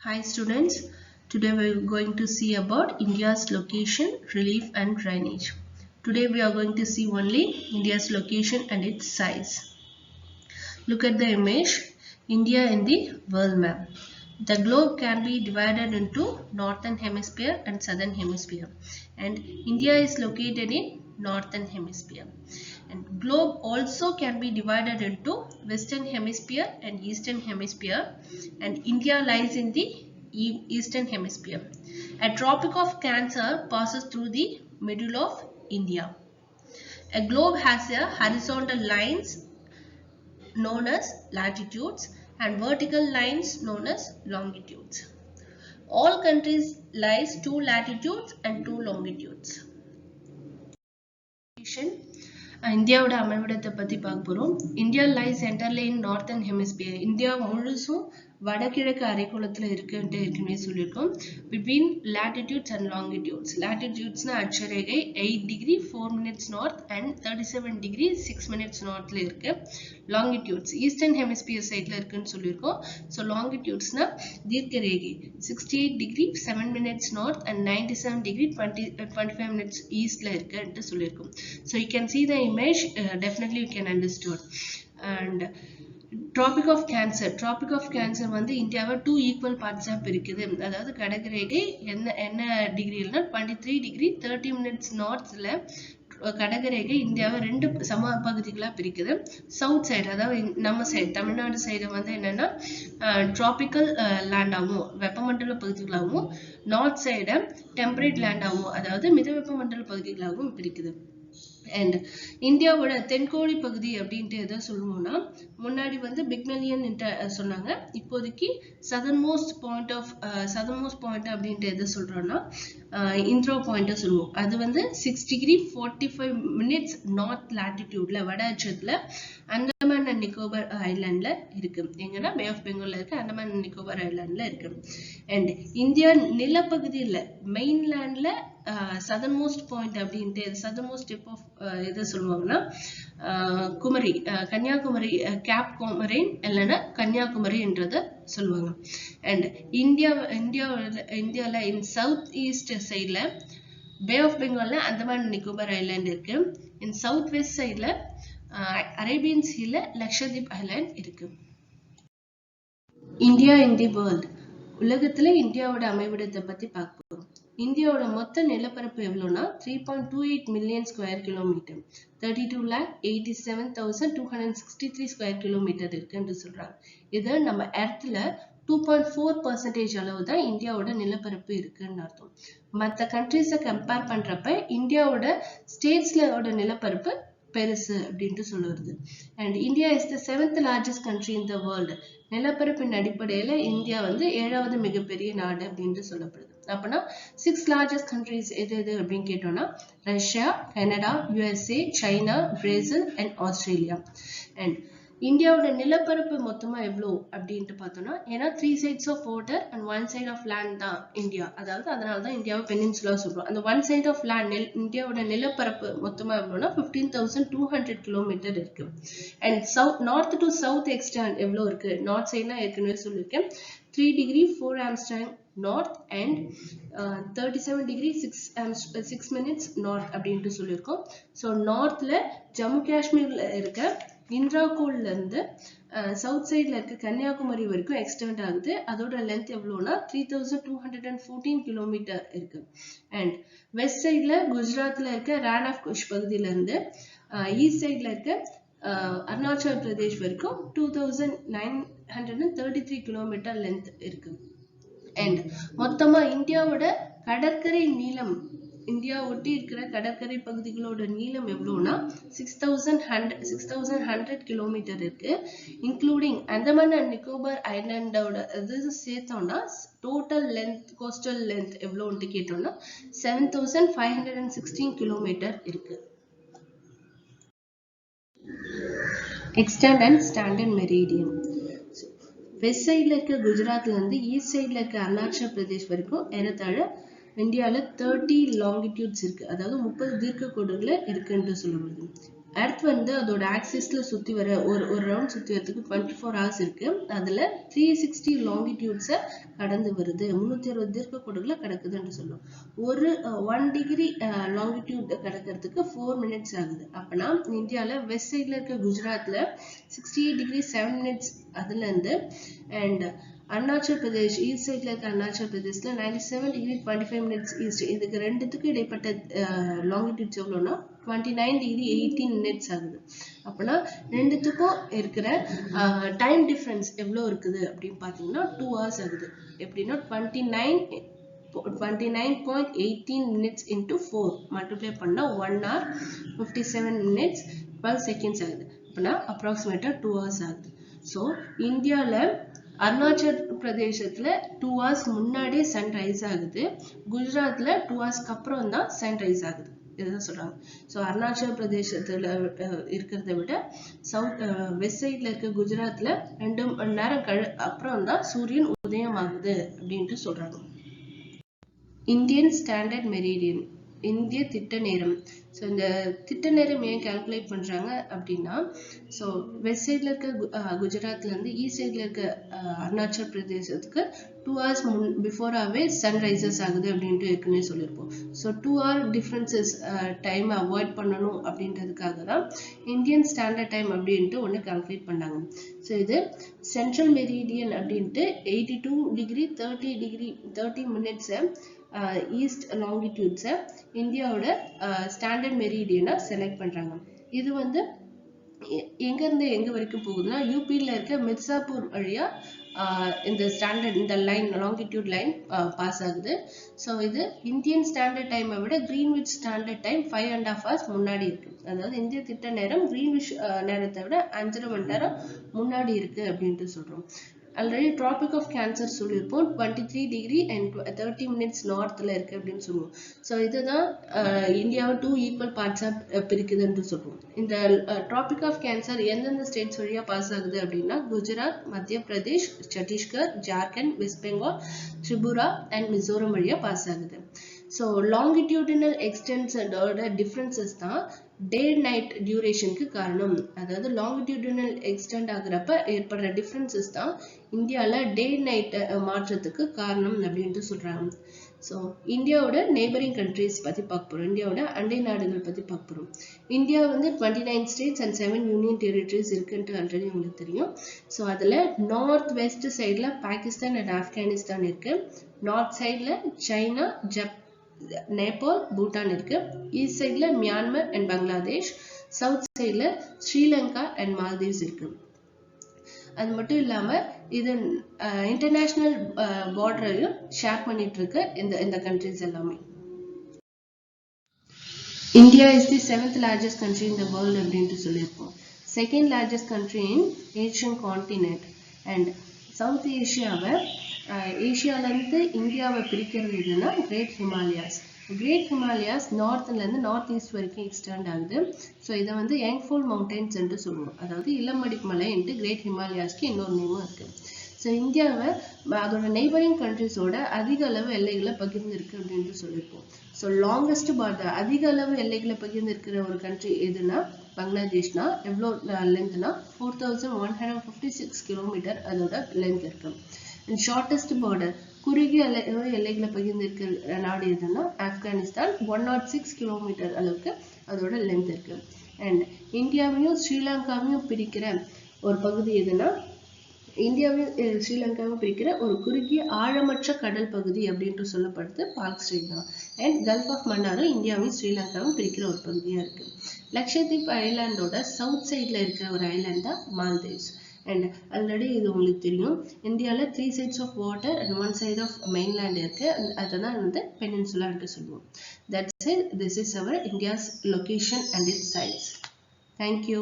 Hi students, today we are going to see about India's location, relief and drainage. Today we are going to see only India's location and its size. Look at the image, India in the world map. The globe can be divided into northern hemisphere and southern hemisphere, and India is located in northern hemisphere. And globe also can be divided into western hemisphere and eastern hemisphere, and India lies in the eastern hemisphere. A tropic of Cancer passes through the middle of India. A globe has a horizontal lines known as latitudes and vertical lines known as longitudes. All countries lies two latitudes and two longitudes. இந்தியாவோட அமைவிடத்தை பத்தி பார்க்க போறோம். India lies entirely in northern hemisphere. India முழுசும் வடகிழக்கு அரைக்கோளத்துல இருக்குன்னு ஏற்கனவே சொல்லியிருக்கோம். Between latitudes and longitudes. லாட்டிடியூட்ஸ்னா அட்சரேகை 8 degree 4 minutes north and 37 degree 6 minutes நார்த்ல இருக்கு. லாங்கிடியூட்ஸ் ஈஸ்டர்ன் ஹெமிஸ்பியர் சைட்ல இருக்குன்னு சொல்லியிருக்கோம். ஸோ லாங்கிடியூட்ஸ்னா தீர்க்க ரேகை 68 degree 7 minutes north and 97 degree 25 minutes ஈஸ்ட்ல இருக்குன்னு சொல்லியிருக்கோம். So you can see the image, definitely you can understood. And Tropic of Cancer வந்து இந்தியாவை 2 ஈக்குவல் பார்ட்ஸா பிரிக்குது. அதாவது கடகரேகை என்ன டிகிரினா 23 டிகிரி 30 மினிட்ஸ் நார்த்ல கடகரேகை இந்தியாவை 2 சம பகுதிகளா பிரிக்குது. சவுத் சைடு அதாவது நம்ம சைடு தமிழ்நாடு சைடு வந்து என்னன்னா டிராபிக்கல் லேண்டாகவும் வெப்பமண்டல பகுதிகளாகவும், நார்த் சைடு டெம்பரேட் லேண்டாகவும் அதாவது மித வெப்பமண்டல பகுதிகளாகவும் பிரிக்குது. அண்ட் இந்தியாவோட தென்கோடி பகுதி அப்படின்ட்டு எதை சொல்லுவோம்னா, முன்னாடி வந்து பிக்மெலியன் சொன்னாங்க. இப்போதைக்கு சதர்ன் மோஸ்ட் பாயிண்ட் அப்படின்ட்டு எதை சொல்றோம்னா இன்ட்ரோ பாயிண்ட் சொல்லுவோம். அது வந்து 6 டிகிரி 45 மினிட்ஸ் நார்த் லாட்டிடியூட்ல வட அச்சத்துல அந்தமான் அண்ட் நிக்கோபார் ஐலாண்ட்ல இருக்கு. எங்கன்னா பே ஆஃப் பெங்கால்ல இருக்கு, அந்தமான் அண்ட் நிக்கோபார் ஐலாண்ட்ல இருக்கு. அண்ட் இந்தியா நிலப்பகுதியில் மெயின்லேண்ட்ல சதர்ன் மோஸ்ட் பாயிண்ட் அப்படின்ட்டு சதர்ன் மோஸ்ட் டிப் ஆஃப் எதை சொல்லுவாங்கன்னா குமரி, கன்னியாகுமரி, கேப் குமரின் இல்லைன்னா கன்னியாகுமரின்றத சொல்லுவாங்க. அண்ட் இந்தியாவில் இன் சவுத் ஈஸ்ட் சைட்ல bay of பெங்கால்ல Andaman Nicobar island இருக்கு. இன் சவுத் வெஸ்ட் சைட்ல அரேபியன் சீல லக்ஷதீப் ஐலாண்ட் இருக்கு. India in the world. உலகத்துல இந்தியாவோட அமைவிடத்தை பத்தி பார்க்க போறோம். இந்தியாவோட மொத்த நிலப்பரப்பு எவ்வளவுனா 3.28 million square kilometre, 32,87,263 square kilometre இருக்குன்னு சொல்றாங்க. இது நம்ம எர்த்ல 2.4% அளவு தான் இந்தியாவோட நிலப்பரப்பு இருக்குன்னு அர்த்தம். மற்ற கண்ட்ரிஸை கம்பேர் பண்றப்ப இந்தியாவோட ஸ்டேட்ஸ்லோட நிலப்பரப்பு பெருசு அப்படின்ட்டு சொல்லுறது. And India is the 7th largest country in the world. நிலப்பரப்பின் அடிப்படையில இந்தியா வந்து 7வது மிகப்பெரிய நாடு அப்படின்ட்டு சொல்லப்படுது. அப்படின்னா 6 லார்ஜஸ்ட் கண்ட்ரிஸ் எது அப்படின்னு கேட்டோம்னா Russia, Canada, USA, China, Brazil and Australia. And இந்தியாவோட நிலப்பரப்பு மொத்தமா எவ்வளோ அப்படின்ட்டு பார்த்தோம்னா, ஏன்னா 3 sides of water and 1 side of land தான் இந்தியா. அதாவது அதனாலதான் இந்தியாவை பெனின்சுலா சொல்றோம். அந்த 1 side of land இந்தியாவோட நிலப்பரப்பு மொத்தமா எவ்வளோனா 15,200 கிலோமீட்டர் இருக்கு. And north to south extend எவ்வளோ இருக்கு? நார்த் சைட்னா ஏற்கனவே சொல்லியிருக்கேன் 3 degree 4 Armstrong north and 37 degree 6 minutes north அப்படின்ட்டு சொல்லியிருக்கோம். ஸோ நார்த்ல ஜம்மு காஷ்மீர்ல இருக்க இந்திராகோல்ல இருந்து சவுத் சைட்ல இருக்க கன்னியாகுமரி வரைக்கும் எக்ஸ்டெண்ட் ஆகுது. அதோட லென்த் எவ்வளோனா 3214 கிலோமீட்டர் இருக்கு. அண்ட் வெஸ்ட் சைட்ல குஜராத்ல இருக்க ரான் ஆஃப் குஷ் பகுதியில இருந்து ஈஸ்ட் சைட்ல இருக்க அருணாச்சல் பிரதேஷ் வரைக்கும் 2933 கிலோமீட்டர் லென்த் இருக்கு. அண்ட் மொத்தமா இந்தியாவோட கடற்கரை நீளம், இந்தியா ஒட்டி இருக்கிற கடற்கரை பகுதிகளோட நீளம் எவ்வளவுனா 6100 கிலோமீட்டர் இருக்கு. இன்க்ளூடிங் அந்தமான் அண்ட் நிக்கோபார் ஐலாண்டோட இது சேர்த்தோம்னா டோட்டல் லென்த், கோஸ்டல் லென்த் எவ்வளோன்ட்டு கேட்டோம்னா 7516 கிலோமீட்டர் இருக்கு. Extend and standard meridian. West சைட்ல இருக்க குஜராத்ல இருந்து ஈஸ்ட் சைட்ல இருக்க அருணாச்சல் பிரதேஷ் வரைக்கும் ஏறத்தாழ இந்தியாவில் 30 லாங்கிடியூட்ஸ் இருக்கு. அதாவது 30 தீர்க்க கோடுகள் இருக்குன்னு சொல்லப்படுது. எர்த் வந்து அதோட ஆக்சிஸ்ல சுத்தி வர ஒரு ரவுண்ட் சுத்தி வரதுக்கு 24 hours இருக்கு. அதுல 360 லாங்கிடியூட்ஸை கடந்து வருது, 360 தீர்க்க கோடுகளை கடக்குதுன்னு சொல்லுவோம். ஒரு 1 டிகிரி லாங்கிடியூட் கடக்கிறதுக்கு 4 minutes ஆகுது. அப்பனா இந்தியால வெஸ்ட் சைட்ல இருக்க குஜராத்ல 68 டிகிரி 7 minutes அதுல இருந்து, அண்ட் அருணாச்சல் பிரதேஷ் ஈஸ்ட் சைட்ல இருக்க அருணாச்சல் பிரதேஷ்ல 97 டிகிரி 25 minutes ஈஸ்ட், இதுக்கு ரெண்டுத்துக்கு இடைப்பட்ட லாங்கிடியூட்ஸ் எவ்வளோன்னா 29 டிகிரி 18 minutes ஆகுது. அப்பனா ரெண்டுத்துக்கும் இருக்கிற டைம் டிஃபரன்ஸ் எவ்வளோ இருக்குது அப்படின்னு பார்த்தீங்கன்னா 2 hours ஆகுது. எப்படின்னா 29.18 minutes into 4 மல்டிப்ளை பண்ணா 1 hour 57 minutes 12 seconds ஆகுது. அப்பனா அப்ராக்சிமேட்டா 2 hours ஆகுது. ஸோ இந்தியாவில் அருணாச்சல் பிரதேசத்துல 2 hours முன்னாடியே சன்ரைஸ் ஆகுது, குஜராத்ல 2 hoursக்கு அப்புறம் தான் சன்ரைஸ் ஆகுது. இதுதான் சொல்றாங்க. ஸோ அருணாச்சல் பிரதேசத்துல இருக்கிறத விட வெஸ்ட் சைட்ல இருக்க குஜராத்ல 2 மணி நேரம் அப்புறம் தான் சூரியன் உதயம் ஆகுது அப்படின்ட்டு சொல்றாங்க. இந்தியன் ஸ்டாண்டர்ட் மெரிடியன், இந்திய திட்ட நேரம். ஸோ இந்த திட்ட நேரம் ஏன் கால்குலேட் பண்றாங்க அப்படின்னா, ஸோ வெஸ்ட் சைட்ல இருக்க குஜராத்ல இருந்து ஈஸ்ட் சைட்ல இருக்க அருணாச்சல் பிரதேசத்துக்கு 2 hours பிஃபோராகவே சன்ரைசஸ் ஆகுது அப்படின்ட்டு ஏற்கனவே சொல்லியிருப்போம். So 2 hour differences time avoid பண்ணணும் அப்படின்றதுக்காக தான் இந்தியன் ஸ்டாண்டர்ட் டைம் அப்படின்ட்டு ஒன்று கால்குலேட் பண்ணாங்க. ஸோ இது சென்ட்ரல் மெரிடியன் அப்படின்ட்டு 82 டிகிரி 30 minutes ஈஸ்ட் லாங்கிடியூட்ஸை இந்தியாவோட ஸ்டாண்டர்ட் மெரிடியனா செலக்ட் பண்றாங்க. இது வந்து எங்க இருந்து எங்க வரைக்கும் போகுதுன்னா, யூபியில் இருக்க மிர்சாப்பூர் வழியா இந்த லைன் லாங்கிடியூட் லைன் பாஸ் ஆகுது. ஸோ இது இந்தியன் ஸ்டாண்டர்ட் டைமை விட கிரீன்விச் ஸ்டாண்டர்ட் டைம் 5.5 hours முன்னாடி இருக்கு. அதாவது இந்திய திட்ட நேரம் கிரீன்விச் நேரத்தை விட 5.5 மணி நேரம் முன்னாடி இருக்கு அப்படின்ட்டு சொல்றோம். ஆல்ரெடி ட்ராபிக் ஆஃப் கேன்சர் சொல்லியிருப்போம், 23 டிகிரி அண்ட் 30 minutes நார்த்ல இருக்கு அப்படின்னு சொல்லுவோம். ஸோ இதுதான் இந்தியாவை 2 equal பார்ட்ஸா பிரிக்குதுன்னு சொல்லுவோம். இந்த ட்ராபிக் ஆஃப் கேன்சர் எந்தெந்த ஸ்டேட்ஸ் வழியா பாஸ் ஆகுது அப்படின்னா, குஜராத், மத்திய பிரதேஷ், சத்தீஸ்கர், ஜார்க்கண்ட், வெஸ்ட் பெங்கால், திரிபுரா அண்ட் மிசோரம் வழியா பாஸ் ஆகுது. ஸோ லாங்கிடியூடினல் எக்ஸ்டென்ஸோட டிஃப்ரென்சஸ் தான் டே நைட் டியூரேஷனுக்கு காரணம். அதாவது லாங்கிடியூடினல் எக்ஸ்டெண்ட் ஆகுறப்ப ஏற்படுற டிஃப்ரென்சஸ் தான் இந்தியாவில் டே நைட் மாற்றத்துக்கு காரணம் அப்படின்ட்டு சொல்றாங்க. ஸோ இந்தியாவோட நெய்பரிங் கண்ட்ரிஸ் பற்றி பார்க்க போகிறோம், இந்தியாவோட அண்டை நாடுகள் பற்றி பார்க்க போகிறோம். இந்தியா வந்து 29 states and 7 union territories இருக்குன்ட்டு ஆல்ரெடி உங்களுக்கு தெரியும். ஸோ அதில் நார்த் வெஸ்ட் சைடில் பாகிஸ்தான் அண்ட் ஆப்கானிஸ்தான் இருக்கு, நார்த் சைடில் சைனா, நேபாள், பூட்டான் இருக்கு, ஈஸ்ட் சைட்ல மியான்மர் அண்ட் பங்களாதேஷ், சவுத் சைட்ல ஸ்ரீலங்கா அண்ட் மால்தீவ்ஸ் இருக்கு. அது மட்டும் இல்லாம இது இன்டர்நேஷனல் பார்டரையும் ஷேர் பண்ணிட்டு இருக்கு இந்த கண்ட்ரிஸ் எல்லாமே. India is the 7th largest country in the world அப்படின்ட்டு சொல்லியிருப்போம். 2nd largest country in Asian continent and south ஏஷியாவை ஏஷியாவிலேருந்து இந்தியாவை பிரிக்கிறது எதுனா கிரேட் ஹிமாலயாஸ். கிரேட் ஹிமாலயாஸ் நார்த்லேருந்து நார்த் ஈஸ்ட் வரைக்கும் எக்ஸ்டெண்ட் ஆகுது. ஸோ இதை வந்து யங்ஃபோல் மவுண்டன்ஸ் என்று சொல்லுவோம், அதாவது இளமடி மலை என்று கிரேட் ஹிமாலயாஸ்க்கு இன்னொரு நேமும் இருக்கு. ஸோ இந்தியாவை அதோட நெய்பரிங் கண்ட்ரிஸோட அதிக அளவு எல்லைகளை பகிர்ந்துருக்கு அப்படின்ட்டு சொல்லியிருப்போம். ஸோ லாங்கஸ்ட் பார்டர் அதிக அளவு எல்லைகளை பகிர்ந்துருக்கிற ஒரு கண்ட்ரி எதுனா பங்களாதேஷ்னா. எவ்வளோ லென்த்னா 4156 கிலோமீட்டர் அதோட லென்த் இருக்கு. அண்ட் ஷார்டஸ்ட் பார்டர் குறுகிய எல்லைகளை பகிர்ந்திருக்கிற நாடு எதுனா ஆப்கானிஸ்தான், 106 கிலோமீட்டர் அளவுக்கு அதோட லென்த் இருக்கு. அண்ட் இந்தியாவையும் ஸ்ரீலங்காவையும் பிரிக்கிற ஒரு பகுதி எதுனா, இந்தியாவையும் ஸ்ரீலங்காவும் பிரிக்கிற ஒரு குறுகிய ஆழமற்ற கடல் பகுதி அப்படின்ட்டு சொல்லப்படுது பால்க் ஸ்ட்ரெய்ட் தான். அண்ட் கல்ஃப் ஆஃப் மன்னாரும் இந்தியாவையும் ஸ்ரீலங்காவும் பிரிக்கிற ஒரு பகுதியா இருக்கு. லட்சத்தீப் ஐலாண்டோட சவுத் சைட்ல இருக்கிற ஒரு ஐலாண்ட் தான் மால்தீவ்ஸ். அண்ட் ஆல்ரெடி இது உங்களுக்கு தெரியும், இந்தியாவில் 3 sides of water and 1 side of mainland இருக்கு, அதுதான் வந்து பெனின்சுலான்ட்டு சொல்லுவோம். That's it. This is our India's location and its size. Thank you.